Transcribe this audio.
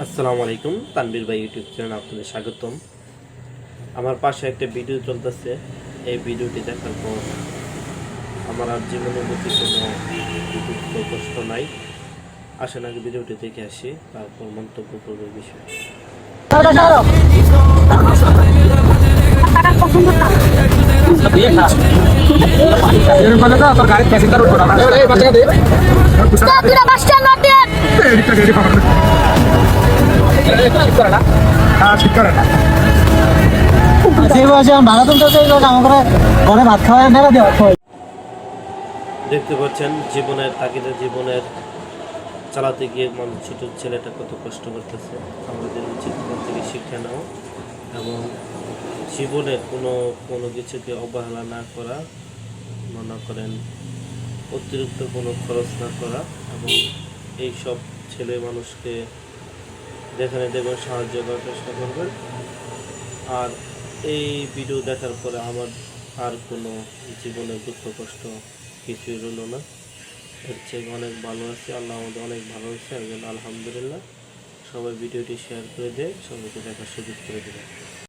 আসসালামু আলাইকুম, তানভীর ভাই ইউটিউব চ্যানেলে আপনাদের স্বাগতম। আমার পাশে একটা ভিডিও চলতেছে। এই ভিডিওটি দেখার পর আমার আর জীবনের প্রতি কোনো দুঃখ কষ্ট নাই। আসেন আগে ভিডিওটি দেখে আসি, তারপর মন্তব্য করবো এই বিষয়ে। দেখতে পাচ্ছেন জীবনের তাগিদে জীবনের চালাতে গিয়ে মানুষ ছোট ছেলেটা কত কষ্ট করতেছে। আমাদের উচিত এখান থেকে শিক্ষা নেওয়া এবং জীবনের কোনো কোনো কিছুকে অবহেলা না করা, মনে করেন অতিরিক্ত কোনো খরচ না করা এবং এই সব ছেলে মানুষকে যেখানে দেখবেন সাহায্য করার চেষ্টা করবেন। আর এই ভিডিও দেখার পরে আমার আর কোনো জীবনের দুঃখ কষ্ট কিছুই রইল না। এর চেয়ে অনেক ভালো আছে, আল্লাহ আমাদের অনেক ভালো হয়েছে, একজন আলহামদুলিল্লাহ। সবাই ভিডিওটি শেয়ার করে দেয়, সবাইকে দেখার সুযোগ করে দেবে।